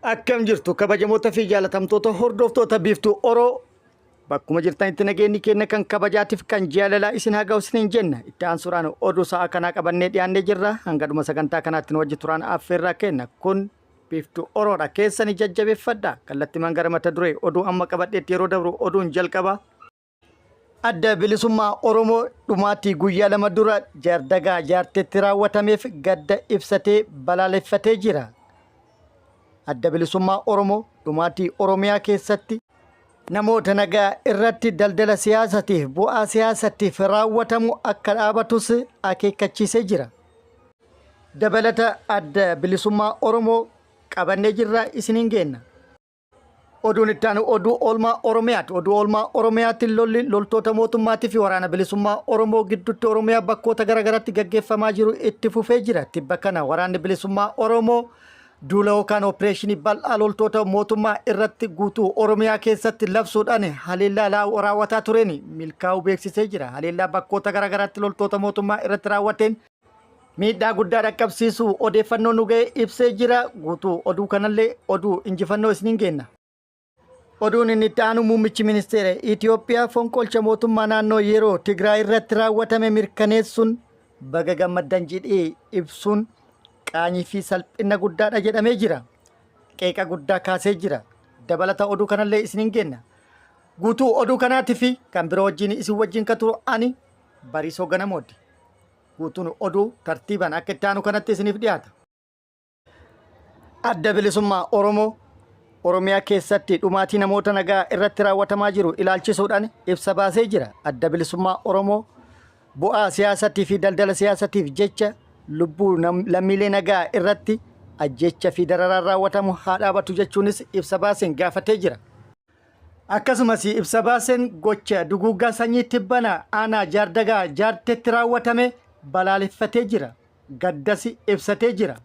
Akkam jirtu kabajamoota fi jaalatamtoota hordoftoota biiftuu Oroo bakkuma jirtanitti nageenyi keenya kan kabajaatiif kan jaalalaa isin haa ga'u isiniin jenna. Itti aansuudhaan oduu sa'a kanaa qabannee dhiyaannee jirra. Hanga dhuma sagantaa kanaatti nu wajji turaan affeerraa kenna. Kun biiftuu Oroodha. Keessanii jajjabeeffadha. Kallattiimaan gara mata duree oduu amma qabadheetti yeroo dabru oduun jalqaba. Adda bilisummaa Oromoo dhumaatii guyyaa lama dura jaardagaa jaarteetti raawwatameef gadda ibsatee balaaleffatee jira. Adda bilisummaa Oromoo dhumaatii Oromiyaa keessatti namoota nagaa irratti daldala siyaasatiif bu'aa siyaasatiif raawwatamu akka dhaabatus akeekkachiisee jira. Dabalata adda bilisummaa Oromoo qabannee jirra isiniin geenna. Oduun itti aanu oduu oolmaa Oromiyaati. Oduu oolmaa Oromiyaatti loltoota mootummaatii fi waraana bilisummaa Oromoo gidduutti Oromiyaa bakkoota garaagaraatti gaggeeffamaa jiru itti fufee jira. Tibba kana waraanni bilisummaa Oromoo duula yookaan opereeshinii bal'aa loltoota mootummaa irratti guutuu Oromiyaa keessatti labsuudhaan haleellaa raawwataa tureen milkaa'uu beeksisee jira. Haleellaa bakkoota garaagaraatti loltoota mootummaa irratti raawwateen miidhaa guddaa dhaqqabsiisuu odeeffannoo nu ga'e ibsee jira. Guutuu oduu kanallee oduu injifannoo isiniin geenna. Oduun inni itti aanu muummichi ministeera Itoophiyaa fonqolcha mootummaa naannoo yeroo Tigraay irratti raawwatame mirkaneessuun baga gammaddan jedhee ibsuun qaanii fi salphina guddaadha jedhamee jira. Qeeqa guddaa kaasee jira. Dabalata oduu kanallee isiniin geenna. Guutuu oduu kanaatii fi kan biroo wajjin isin wajjin ka turu ani Bariisoo Ganamooti. Guutuun oduu tartiibaan akka itti aanu kanatti isiniif dhiyaata. Adda bilisummaa Oromoo Oromiyaa keessatti dhumaatii namoota nagaa irratti raawwatamaa jiru ilaalchisuudhaan ibsa baasee jira. Adda bilisummaa Oromoo bu'aa siyaasatii fi daldala siyaasatiif jecha lubbuu lammiilee nagaa irratti ajjecha fi dararaan raawwatamu haa dhaabatu jechuunis ibsa baaseen gaafatee jira. Akkasumas ibsa baaseen gocha duguuggaa sanyii tibbana aanaa jaardagaa jaarteetti raawwatame balaaleffatee jira. Gaddas ibsatee jira.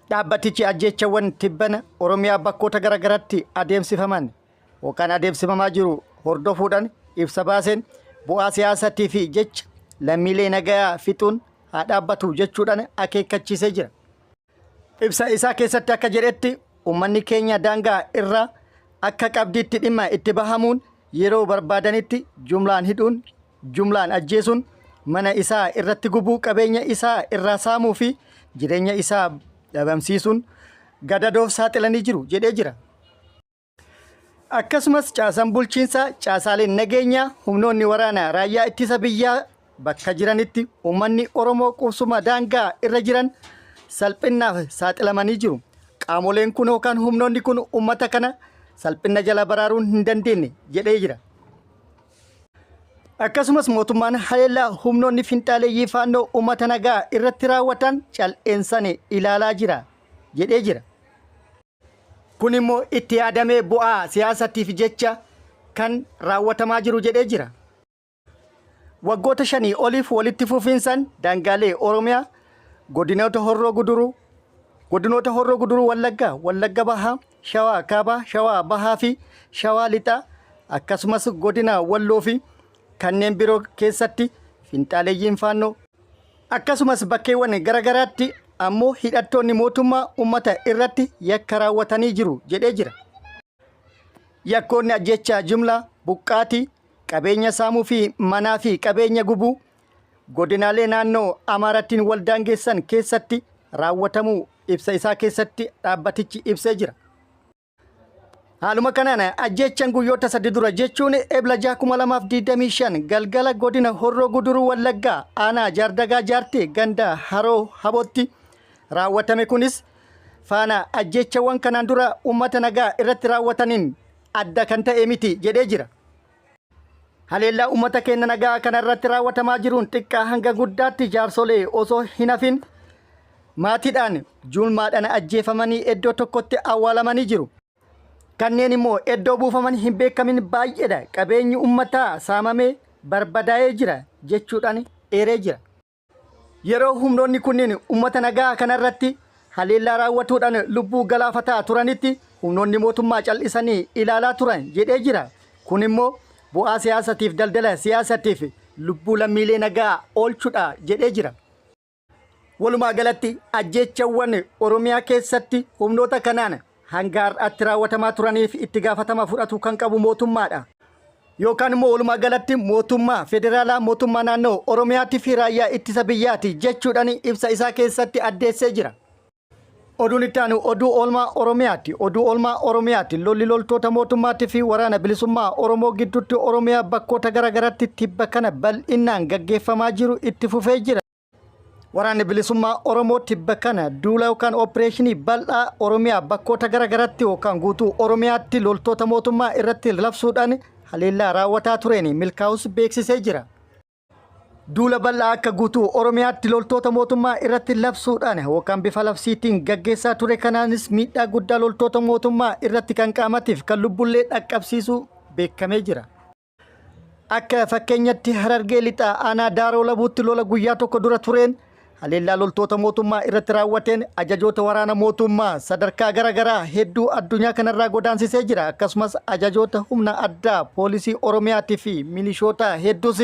Dhaabbatichi ajjechawwan tibbana Oromiyaa bakkoota garaagaraatti adeemsifaman yookaan adeemsifamaa jiru hordofuudhaan ibsa baaseen bu'aa siyaasatii fi jecha lammiilee nagaa fixuun haa dhaabbatu jechuudhaan akeekkachiisee jira. Ibsa isaa keessatti akka jedhetti uummanni keenya daangaa irraa akka qabdiitti dhimma itti bahamuun yeroo barbaadanitti jumlaan hidhuun, jumlaan ajjeesuun, mana isaa irratti gubuu, qabeenya isaa irraa saamuu fi jireenya isaa dhabamsiisuun gadadoof saaxilanii jiru jedhee jira. Akkasumas caasaan bulchiinsaa caasaaleen nageenyaa humnoonni waraanaa raayyaa ittisa biyyaa bakka jiranitti uummanni Oromoo qubsuma daangaa irra jiran salphinaaf saaxilamanii jiru. Qaamoleen kun yookaan humnoonni kun uummata kana salphina jala baraaruun hin dandeenye jedhee jira. Akkasumas mootummaan haleellaa humnoonni finxaaleeyyii faannoo uummata nagaa irratti raawwatan cal'eensanii ilaalaa jira jedhee jira. Kun immoo itti yaadamee bu'aa siyaasatiif jecha kan raawwatamaa jiru jedhee jira. Waggoota 5 oliif walitti fufiinsaan daangaalee Oromiyaa godinoota Horroo Guduruu Wallagga Bahaa, Shawaa Kaabaa, Shawaa Bahaa fi Shawaa Lixaa akkasumas godina Walloo fi kanneen biroo keessatti finxaaleeyyiin faannoo akkasumas bakkeewwan garaagaraatti ammoo hidhattoonni mootummaa uummata irratti yakka raawwatanii jiru jedhee jira. Yakkoonni ajjechaa jumlaa, buqqaatii, qabeenya saamuu fi manaa fi qabeenya gubuu godinaalee naannoo Amaarattiin waldaangeessan keessatti raawwatamuu ibsa isaa keessatti dhaabbatichi ibsee jira. Haaluma kanaan ajjechaan guyyoota 3 dura jechuun Ebla 2025 galgala godina Horroo Guduruu Wallaggaa aanaa jaardagaa jaartee ganda Haroo Habootti raawwatame kunis faana ajjechawwan kanaan dura uummata nagaa irratti raawwataniin adda kan ta'e miti jedhee jira. Haleellaa uummata keenya nagaa kana irratti raawwatamaa jiruun xiqqaa hanga guddaatti jaarsolee osoo hin hafin maatiidhaan julmaadhaan ajjeefamanii iddoo tokkotti awwaalamanii jiru. Kanneen immoo iddoo buufaman hin beekamin baay'eedha. Qabeenyi uummataa saamamee barbadaa'ee jira jechuudhaan eeree jira. Yeroo humnoonni kunniin uummata nagaa kana irratti haleellaa raawwatuudhaan lubbuu galaafataa turanitti humnoonni mootummaa cal'isanii ilaalaa turan jedhee jira. Kun immoo bu'aa siyaasatiif daldala siyaasatiif lubbuu lammiilee nagaa oolchuudha jedhee jira. Walumaa galatti ajjeechawwan Oromiyaa keessatti humnoota kanaan hanga har'aatti raawwatamaa turaniif itti gaafatama fudhatu kan qabu mootummaadha. Yookaan immoo walumaa galatti mootummaa federaalaa mootummaa naannoo Oromiyaatti fi raayyaa ittisa biyyaati jechuudhaan ibsa isaa keessatti addeessee jira. Oduun itti aanu oduu oolmaa Oromiyaatti. Oduu oolmaa Oromiyaatti lolli loltoota mootummaatii fi waraana bilisummaa Oromoo gidduutti Oromiyaa bakkoota garaagaraatti tibba kana bal'inaan gaggeeffamaa jiru itti fufee jira. Waraanni bilisummaa Oromoo tibba kana duula yookaan opereeshinii bal'aa Oromiyaa bakkoota garaagaraatti yookaan guutuu Oromiyaatti loltoota mootummaa irratti labsuudhaan haleellaa raawwataa tureen milkaa'us beeksisee jira. Duula bal'aa akka guutuu Oromiyaatti loltoota mootummaa irratti labsuudhaan yookaan bifa labsiitiin gaggeessaa ture kanaanis miidhaa guddaa loltoota mootummaa irratti kan qaamatiif kan lubbullee dhaqqabsiisuu beekamee jira. Akka fakkeenyatti Harargee lixaa aanaa Daaroo Labuutti lola guyyaa tokko dura tureen haleellaa loltoota mootummaa irratti raawwateen ajajoota waraana mootummaa sadarkaa garaagaraa hedduu addunyaa kanarraa godaansisee jira. Akkasumas ajajoota humna addaa poolisii Oromiyaatii fi milishoota hedduus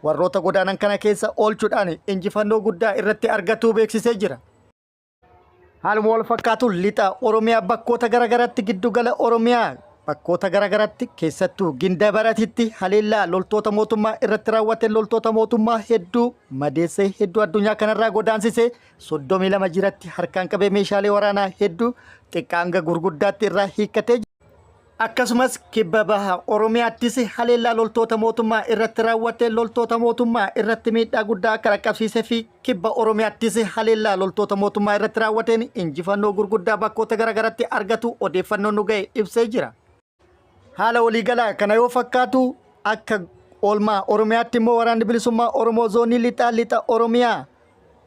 warroota godaanan kana keessa oolchuudhaan injifannoo guddaa irratti argatuu beeksisee jira. Haaluma wal fakkaatu lixa Oromiyaa bakkoota garaagaraatti giddugala Oromiyaa bakkoota garaagaraatti keessattuu Gindabaratitti haleellaa loltoota mootummaa irratti raawwate loltoota mootummaa hedduu madeessee hedduu addunyaa kanarraa godaansisee 32 jiratti harkaan qabee meeshaalee waraanaa hedduu xiqqaa hanga gurguddaatti irraa hiikkatee jira. Akkasumas kibba baha Oromiyaattis haleellaa loltoota mootummaa irratti raawwate loltoota mootummaa irratti miidhaa guddaa akka dhaqqabsiisee fi kibba Oromiyaattis haleellaa loltoota mootummaa irratti raawwateen injifannoo gurguddaa bakkoota garaagaraatti argatu odeeffannoon nu ga'e ibsee jira. Haala waliigalaa kana yoo fakkaatu akka oolmaa Oromiyaatti immoo waraanni bilisummaa Oromoo zoonii lixa Oromiyaa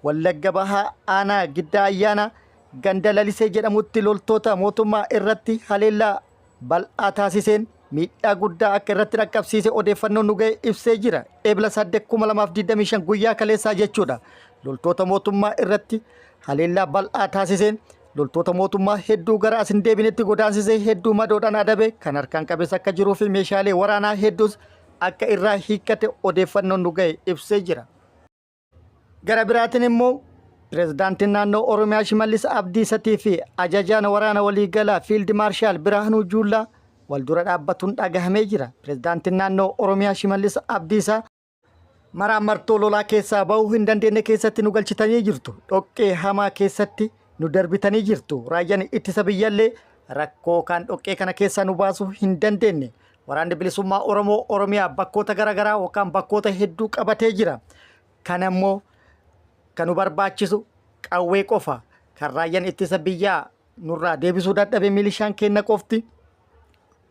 Wallagga Bahaa aanaa Giddaa Ayyaana ganda Lalisee jedhamutti loltoota mootummaa irratti haleellaa bal'aa taasiseen miidhaa guddaa akka irratti dhaqqabsiise odeeffannoon nu ga'e ibsee jira. Eebila 8/2025 guyyaa kaleessaa jechuudha. Loltoota mootummaa irratti haleellaa bal'aa taasiseen loltoota mootummaa hedduu gara as hin deebinetti godaansisee hedduu madoodhaan adabe kan harkaan qabees akka jiruu fi meeshaalee waraanaa hedduus akka irraa hiikkate odeeffannoon nu ga'e ibsee jira. Gara biraatiin immoo pirezidaantiin naannoo Oromiyaa Shimallis Abdiisatii fi ajajaan waraana waliigalaa Fiild Maarshaal Biraanuu Juullaa wal dura dhaabbatuun dhagahamee jira. Pirezidaantiin naannoo Oromiyaa Shimallis Abdiisaa maraamartoo lolaa keessaa bahuu hin dandeenye keessatti nu galchitanii jirtu. Dhoqqee hamaa keessatti nu darbitanii jirtu. Raayyaan ittisa biyyaallee rakkoo kan dhoqqee kana keessaa nu baasuu hin dandeenye. Waraanni bilisummaa Oromoo Oromiyaa bakkoota garaagaraa yookaan bakkoota hedduu qabatee jira. Kana immoo kan nu barbaachisu qawwee qofa. Kan raayyaan ittisa biyyaa nurraa deebisuu dadhabe milishaan keenya qofti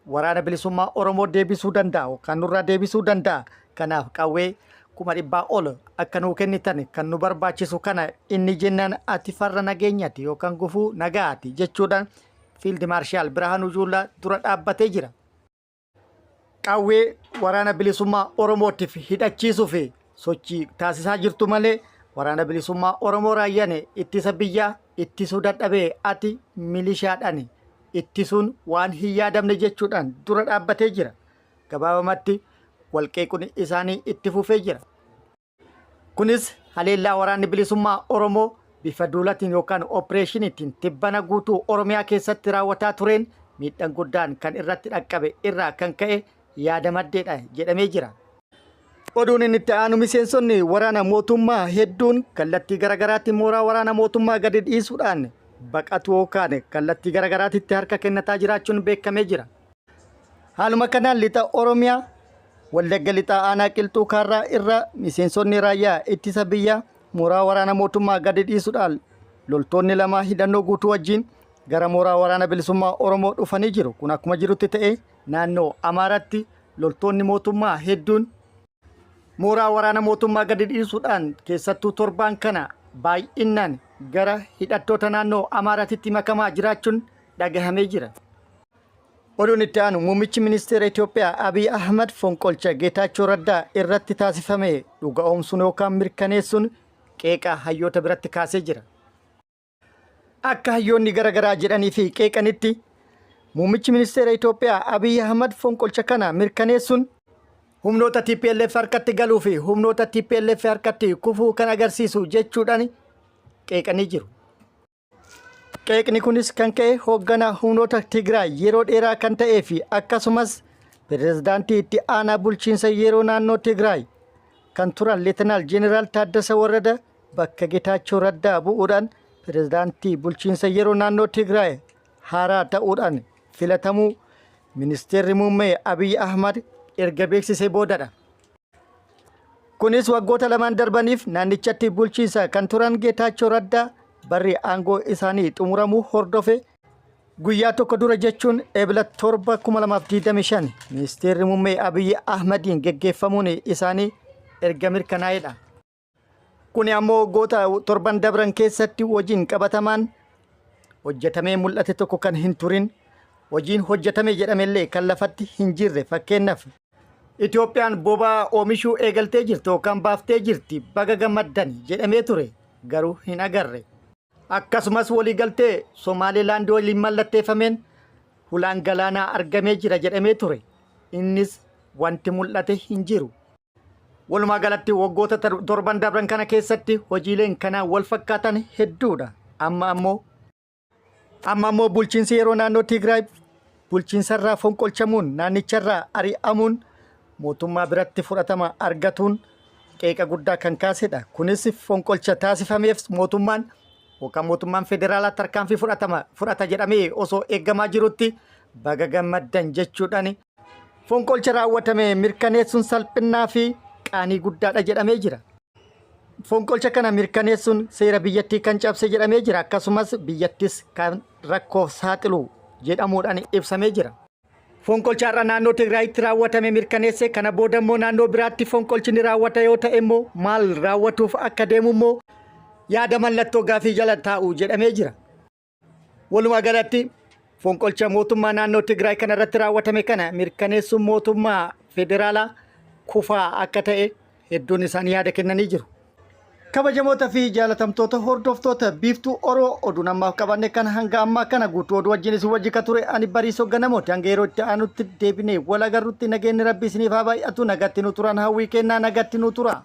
waraana bilisummaa Oromoo deebisuu danda'a yookaan nurraa deebisuu danda'a. Kanaaf qawwee 100,000 ol akka nuu kennitan kan nu barbaachisu kana inni jennaan ati farra nageenyaati yookaan gufuu nagaati jechuudhaan Fiild Maarshaal Biraanuu Juullaa dura dhaabbatee jira. Qawwee waraana bilisummaa Oromootiif hidhachiisuu fi sochii taasisaa jirtu malee waraana bilisummaa Oromoo raayyaan ittisa biyyaa ittisuu dadhabee ati milishaadhaan ittisuun waan hin yaadamne jechuudhaan dura dhaabbatee jira. Gabaabamatti walqeequun isaanii itti fufee jira. Kunis haleellaa waraanni bilisummaa Oromoo bifa duulatiin yookaan opereeshiniitiin tibbana guutuu Oromiyaa keessatti raawwataa tureen miidhaan guddaan kan irratti dhaqqabe irraa kan ka'e yaada maddeedha jedhamee jira. Oduun inni itti aanu miseensonni waraana mootummaa hedduun kallattii garaagaraatti mooraa waraana mootummaa gadi dhiisuudhaan baqatu yookaan kallattii garaagaraatti harka kennataa jiraachuun beekamee jira. Haaluma kanaan lixa Oromiyaa Wallagga lixaa aanaa Qilxuu Kaarraa irra miseensonni raayyaa ittisa biyyaa mooraa waraana mootummaa gadi dhiisuudhaan loltoonni lama hidhannoo guutuu wajjin gara mooraa waraana bilisummaa Oromoo dhufanii jiru. Kun akkuma jirutti ta'e naannoo Amaaraatti loltoonni mootummaa hedduun mooraa waraana mootummaa gadi dhiisuudhaan keessattuu torbaan kana baay'inaan gara hidhattoota naannoo Amaaraatti makamaa jiraachuun dhagahamee jira. Oduun itti aanu muummichi ministeera Itoophiyaa Abiy Ahmed fonqolcha Geetaachoo Raddaa irratti taasifame dhugoomsuun yookaan mirkaneessuun qeeqa hayyoota biratti kaasee jira. Akka hayyoonni garaagaraa jedhanii fi qeeqanitti muummichi ministeera Itoophiyaa Abiy Ahmed fonqolcha kana mirkaneessuun humnoota TPLF harkatti galuu fi humnoota TPLF harkatti kufuu kan agarsiisu jechuudhaan qeeqanii jiru. Qeeqni kunis kan ka'e hoogganaa humnoota Tigraay yeroo dheeraa kan ta'ee fi akkasumas pirezidaantii itti aanaa bulchiinsa yeroo naannoo Tigraay kan turan Leetinaal Jeneraal Taaddasa Warrada bakka Getaachoo Raddaa bu'uudhaan pirezidaantii bulchiinsa yeroo naannoo Tigraay haaraa ta'uudhaan filatamuu ministeerri muummee Abiy Ahmad erga beeksisee boodadha. Kunis waggoota lamaan darbaniif naannichatti bulchiinsa kan turan Getaachoo Raddaa barri aangoo isaanii xumuramuu hordofe guyyaa tokko dura jechuun eebila 7/2025 ministeerri muummee Abiy Ahmadiin geggeeffamuun isaanii erga mirkanaa'edha. Kun ammoo waggoota torban dabran keessatti hojiin qabatamaan hojjetamee mul'ate tokko kan hin turin hojiin hojjetame jedhamellee kan lafatti hin jirre. Fakkeenyaaf Itoophiyaan boba'aa oomishuu eegaltee jirti yookaan baaftee jirti baga gammaddan jedhamee ture garuu hin agarre. Akkasumas waliigaltee Somaalilaand waliin mallatteeffameen hulaan galaanaa argamee jira jedhamee ture. Innis wanti mul'ate hin jiru. Walumaa galatti waggoota torban dabran kana keessatti hojiileen kanaa wal fakkaatan hedduudha. Amma ammoo bulchiinsi yeroo naannoo Tigraay bulchiinsarraa fonqolchamuun naannicharraa ari'amuun mootummaa biratti fudhatama argatuun qeeqa guddaa kan kaasedha. Kunis fonqolcha taasifameef mootummaan federaalaa tarkaanfii fudhata jedhamee osoo eeggamaa jirutti baga gammaddan jechuudhaan fonqolcha raawwatame mirkaneessuun salphinnaa fi qaanii guddaadha jedhamee jira. Fonqolcha kana mirkaneessuun seera biyyattii kan cabse jedhamee jira. Akkasumas biyyattis kan rakkoof saaxilu jedhamuudhaan ibsamee jira. Fonqolcha har'a naannoo Tigraayitti raawwatame mirkaneesse kana booda immoo naannoo biraatti fonqolchi ni raawwata yoo ta'e immoo maal raawwatuuf akka deemu immoo yaada mallattoo gaafii jala taa'u jedhamee jira. Walumaa galatti fonqolcha mootummaa naannoo Tigraay kana irratti raawwatame kana mirkaneessuun mootummaa federaalaa kufaa akka ta'e hedduun isaanii yaada kennanii jiru. Kabajamoota fi jaalatamtoota hordoftoota biiftuu Oroo oduu namaaf qabanne kana hanga ammaa kana guutuu oduu wajjinis wajjika ture ani Bariisoo Ganamooti. Hanga yeroo itti aanutti deebinee wal agarrutti nageenyi rabbii isiniif haa baay'atu. Nagatti nu turan hawwii kennaa nagatti nu tura.